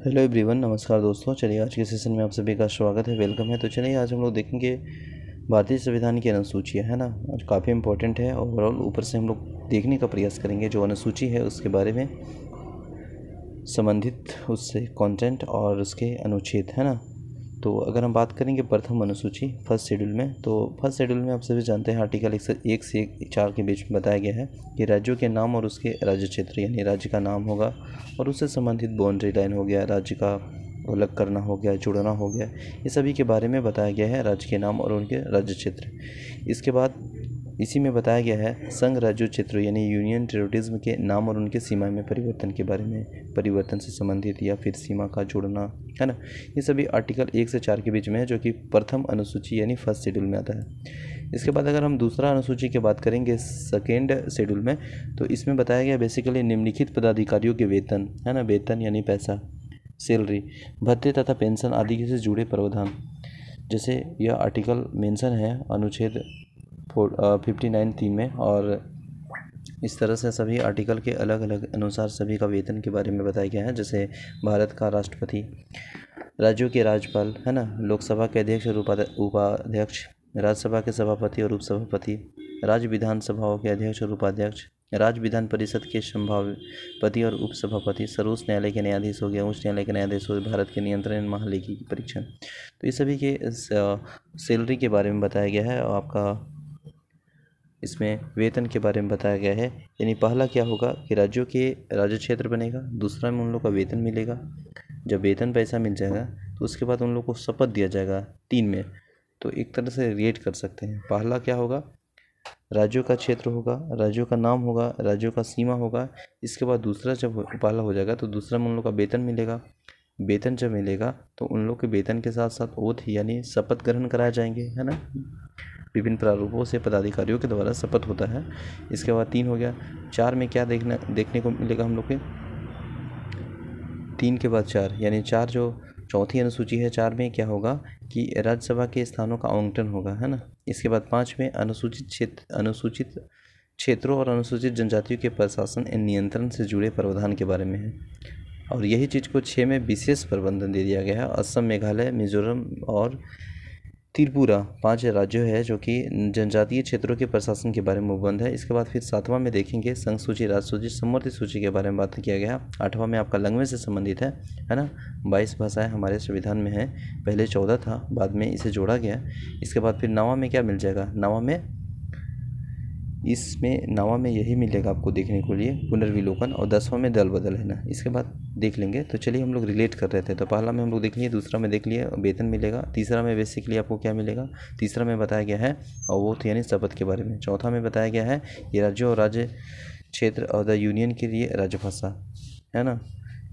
Hello everyone, नमस्कार दोस्तों। चलिए आज के सेशन में आप सभी का स्वागत है, वेलकम है। तो चलिए आज हम लोग देखेंगे भारतीय संविधान की अनुसूचियाँ, है ना। आज काफ़ी इंपॉर्टेंट है। ओवरऑल ऊपर से हम लोग देखने का प्रयास करेंगे जो अनुसूची है उसके बारे में संबंधित उससे कंटेंट और उसके अनुच्छेद, है ना। तो अगर हम बात करेंगे प्रथम अनुसूची फर्स्ट शेड्यूल में, तो फर्स्ट शेड्यूल में आप सभी जानते हैं आर्टिकल 1 से 4 के बीच में बताया गया है कि राज्यों के नाम और उसके राज्य क्षेत्र, यानी राज्य का नाम होगा और उससे संबंधित बाउंड्री लाइन हो गया, राज्य का अलग करना हो गया, जुड़ना हो गया, ये सभी के बारे में बताया गया है, राज्य के नाम और उनके राज्य क्षेत्र। इसके बाद इसी में बताया गया है संघ राज्य क्षेत्र यानी यूनियन टेरिटरीज के नाम और उनके सीमा में परिवर्तन के बारे में, परिवर्तन से संबंधित या फिर सीमा का जोड़ना, है ना। ये सभी आर्टिकल 1 से 4 के बीच में है, जो कि प्रथम अनुसूची यानी फर्स्ट शेड्यूल में आता है। इसके बाद अगर हम दूसरा अनुसूची की बात करेंगे सेकेंड शेड्यूल में, तो इसमें बताया गया बेसिकली निम्नलिखित पदाधिकारियों के वेतन, है ना, वेतन यानी पैसा, सैलरी, भत्ते तथा पेंशन आदि से जुड़े प्रावधान। जैसे यह आर्टिकल मेंशन है अनुच्छेद 59(3) में, और इस तरह से सभी आर्टिकल के अलग अलग अनुसार सभी का वेतन के बारे में बताया गया है। जैसे भारत का राष्ट्रपति, राज्यों के राज्यपाल, है ना, लोकसभा के अध्यक्ष और उपाध्यक्ष, राज्यसभा के सभापति और उपसभापति, राज्य विधानसभाओं के अध्यक्ष और उपाध्यक्ष, राज्य विधान परिषद के सभापति और उपसभापति, सर्वोच्च न्यायालय के न्यायाधीश हो गया, उच्च न्यायालय के न्यायाधीश हो गया, भारत के नियंत्रण महालेखी की परीक्षण। तो ये सभी के सैलरी के बारे में बताया गया है और आपका इसमें वेतन के बारे में बताया गया है। यानी पहला क्या होगा कि राज्यों के राज्य क्षेत्र बनेगा, दूसरा में उन लोग का वेतन मिलेगा। जब वेतन पैसा मिल जाएगा तो उसके बाद उन लोग को शपथ दिया जाएगा 3 में। तो एक तरह से रेट कर सकते हैं। पहला क्या होगा, राज्यों का क्षेत्र होगा, राज्यों का नाम होगा, राज्यों का सीमा होगा। इसके बाद दूसरा जब पहला हो जाएगा तो दूसरा में उन लोग का वेतन मिलेगा। वेतन जब मिलेगा तो उन लोग के वेतन के साथ साथ ओथ यानी शपथ ग्रहण कराए जाएंगे, है ना। विभिन्न प्रारूपों से पदाधिकारियों के द्वारा शपथ होता है। इसके बाद 3 हो गया। 4 में क्या देखने को मिलेगा हम लोग के, 3 के बाद 4 यानी 4 जो चौथी अनुसूची है, 4 में क्या होगा कि राज्यसभा के स्थानों का आवंटन होगा, है ना। इसके बाद 5 में अनुसूचित क्षेत्रों और अनुसूचित जनजातियों के प्रशासन एवं नियंत्रण से जुड़े प्रावधान के बारे में है। और यही चीज़ को 6 में विशेष प्रबंधन दे दिया गया है। असम, मेघालय, मिजोरम और त्रिपुरा 5 राज्य है जो कि जनजातीय क्षेत्रों के प्रशासन के बारे में उपबंध है। इसके बाद फिर 7वां में देखेंगे संघ सूची, राज्य सूची, समवर्ती सूची के बारे में बात किया गया। 8वां में आपका लैंग्वेज से संबंधित है ना। 22 भाषाएं हमारे संविधान में है, पहले 14 था, बाद में इसे जोड़ा गया। इसके बाद फिर 9वां में क्या मिल जाएगा, 9वां में यही मिलेगा आपको देखने को लिए, पुनर्विलोकन। और 10वां में दल बदल, है ना। इसके बाद देख लेंगे। तो चलिए हम लोग रिलेट कर रहे थे। तो पहला में हम लोग देख लिए, दूसरा में देख लिए वेतन मिलेगा, तीसरा में बेसिकली आपको क्या मिलेगा, तीसरा में बताया गया है और वो यानी शपथ के बारे में। चौथा में बताया गया है ये राज्यों और राज्य क्षेत्र और द यूनियन के लिए राजभाषा, है ना।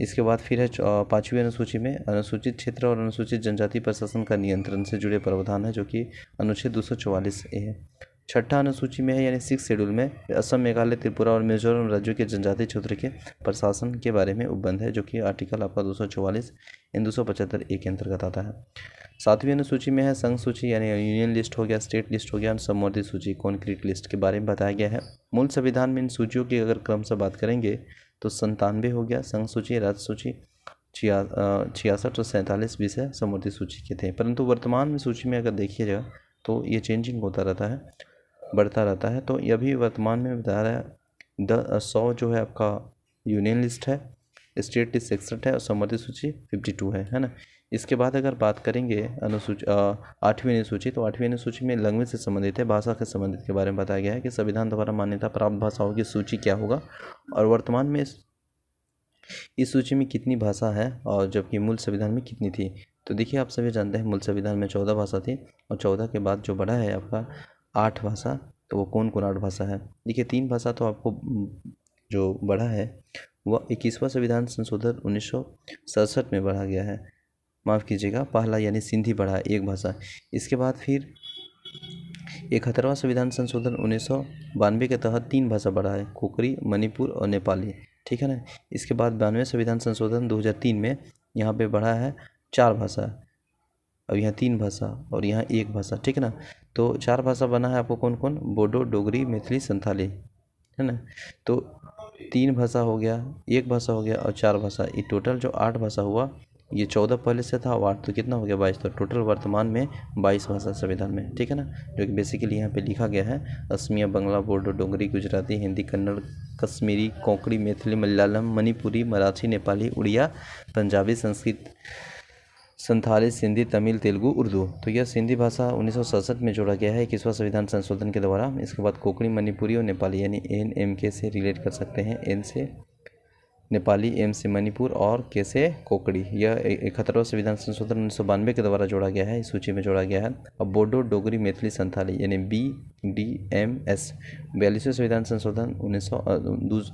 इसके बाद फिर है 5वीं अनुसूची में अनुसूचित क्षेत्र और अनुसूचित जनजाति प्रशासन का नियंत्रण से जुड़े प्रावधान है, जो कि अनुच्छेद 244 है। 6ठा अनुसूची में है यानी 6 शेड्यूल में असम, मेघालय, त्रिपुरा और मिजोरम राज्यों के जनजातीय क्षेत्र के प्रशासन के बारे में उपबंध है, जो कि आर्टिकल आपका 244 इन 275 ए के अंतर्गत आता है। 7वीं अनुसूची में है संघ सूची यानी यूनियन लिस्ट हो गया, स्टेट लिस्ट हो गया, समवर्ती सूची कॉन्क्रीट लिस्ट के बारे में बताया गया है। मूल संविधान में इन सूचियों की अगर क्रम से बात करेंगे तो 97 हो गया संघ सूची, राज्य सूची, 66 और 47 विषय समवर्ती सूची के थे। परंतु वर्तमान में सूची में अगर देखिएगा तो ये चेंजिंग होता रहता है, बढ़ता रहता है। तो ये भी वर्तमान में बता रहा है 100 जो है आपका यूनियन लिस्ट है, स्टेट लिस्ट 61 है और समवर्ती सूची 52 है ना। इसके बाद अगर बात करेंगे अनुसूची 8वीं अनुसूची, तो 8वीं अनुसूची में लैंग्वेज से संबंधित है, भाषा के संबंधित के बारे में बताया गया है कि संविधान द्वारा मान्यता प्राप्त भाषाओं की सूची क्या होगा और वर्तमान में इस सूची में कितनी भाषा है और जबकि मूल संविधान में कितनी थी। तो देखिए आप सभी जानते हैं मूल संविधान में 14 भाषा थी और 14 के बाद जो बढ़ा है आपका 8 भाषा। तो वो कौन 8 भाषा है, देखिए 3 भाषा तो आपको जो बढ़ा है वह 21वां संविधान संशोधन 1967 में बढ़ा गया है, माफ़ कीजिएगा, पहला यानी सिंधी बढ़ा है 1 भाषा। इसके बाद फिर 71वां संविधान संशोधन 1992 के तहत 3 भाषा बढ़ा है, खोखरी, मणिपुर और नेपाली, ठीक है ना। इसके बाद 92वें संविधान संशोधन 2003 में यहाँ पे बढ़ा है 4 भाषा, अब यहाँ 3 भाषा और यहाँ 1 भाषा, ठीक है ना। तो 4 भाषा बना है आपको कौन कौन, बोडो, डोगरी, मैथिली, संथाली, है ना। तो 3 भाषा हो गया, 1 भाषा हो गया और 4 भाषा, ये टोटल जो 8 भाषा हुआ। ये 14 पहले से था, 8 तो कितना हो गया 22, तो टोटल वर्तमान में 22 भाषा संविधान में, ठीक है ना। जो कि बेसिकली यहाँ पे लिखा गया है असमिया, बंगला, बोडो, डोगरी, गुजराती, हिंदी, कन्नड़, कश्मीरी, कोंकणी, मैथिली, मलयालम, मणिपुरी, मराठी, नेपाली, उड़िया, पंजाबी, संस्कृत, संथाली, सिंधी, तमिल, तेलुगु, उर्दू। तो यह सिंधी भाषा 1967 में जोड़ा गया है 21वां संविधान संशोधन के द्वारा। इसके बाद कोंकणी, मणिपुरी और नेपाली, यानी एन एम के से रिलेट कर सकते हैं, एन से नेपाली, एम से मणिपुर और के से कोंकणी। यह 71वां संविधान संशोधन 1992 के द्वारा जोड़ा गया है, इस सूची में जोड़ा गया है। अब बोडो, डोगरी, मैथिली, संथाली यानी BDMS 42वें संविधान संशोधन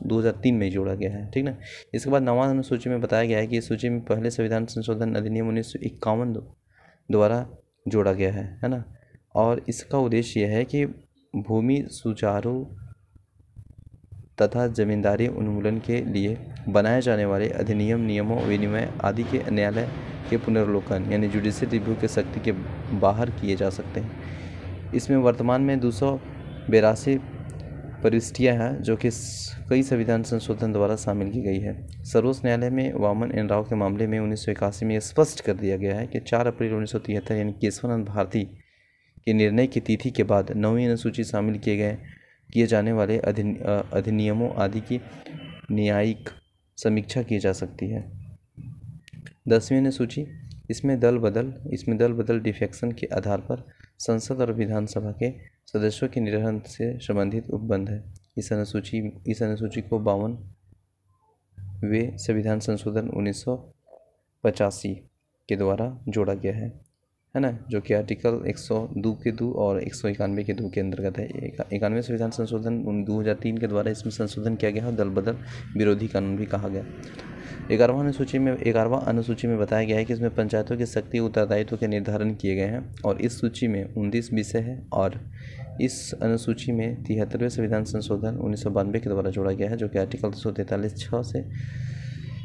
2003 में जोड़ा गया है, ठीक ना। इसके बाद 9वां अनुसूची में बताया गया है कि इस सूची में पहले संविधान संशोधन अधिनियम 1951 द्वारा जोड़ा गया है ना। और इसका उद्देश्य यह है कि भूमि सुचारू तथा जमींदारी उन्मूलन के लिए बनाए जाने वाले अधिनियम, नियमों, विनिमय आदि के न्यायालय के पुनर्वलोकन यानी जुडिशियल रिव्यू के शक्ति के बाहर किए जा सकते हैं। इसमें वर्तमान में 282 प्रविष्टियाँ हैं जो कि कई संविधान संशोधन द्वारा शामिल की गई है। सर्वोच्च न्यायालय में वामन एन राव के मामले में 1981 में स्पष्ट कर दिया गया है कि 4 अप्रैल 1973 यानी केशवानंद भारती के निर्णय की तिथि के बाद 9वीं अनुसूची शामिल किए जाने वाले अधिनियमों आदि की न्यायिक समीक्षा की जा सकती है। 10वीं अनुसूची, इसमें दल बदल डिफेक्शन के आधार पर संसद और विधानसभा के सदस्यों के निर्वहन से संबंधित उपबंध है। इस अनुसूची को 52वें संविधान संशोधन 1985 के द्वारा जोड़ा गया है ना, जो कि आर्टिकल 102 के 2 और 191 के 2 के अंतर्गत है। 91वें संविधान संशोधन 2003 के द्वारा इसमें संशोधन किया गया है, दल बदल विरोधी कानून भी कहा गया। 11वां अनुसूची में बताया गया है कि इसमें पंचायतों की शक्ति उत्तरदायित्व के निर्धारण किए गए हैं और इस सूची में 29 विषय है और इस अनुसूची में 73वें संविधान संशोधन 1992 के द्वारा जोड़ा गया है, जो कि आर्टिकल 243(6) से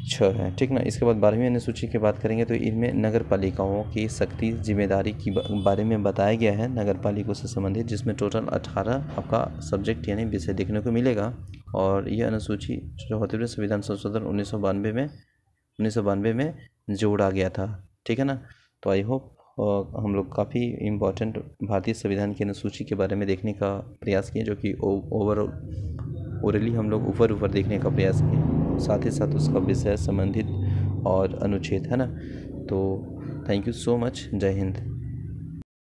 6 है, ठीक ना। इसके बाद 12वीं अनुसूची की बात करेंगे तो इनमें नगर पालिकाओं की शक्ति जिम्मेदारी के बारे में बताया गया है, नगर पालिकाओं से संबंधित, जिसमें टोटल 18 आपका सब्जेक्ट यानी विषय देखने को मिलेगा। और यह अनुसूची 74वें संविधान संशोधन 1992 में जोड़ा गया था, ठीक है ना। तो आई होप हम लोग काफ़ी इम्पोर्टेंट भारतीय संविधान की अनुसूची के बारे में देखने का प्रयास किए, जो कि ओवरली हम लोग ऊपर देखने का प्रयास किए, साथ ही साथ उसका विषय संबंधित और अनुच्छेद है ना। तो थैंक यू सो मच, जय हिंद।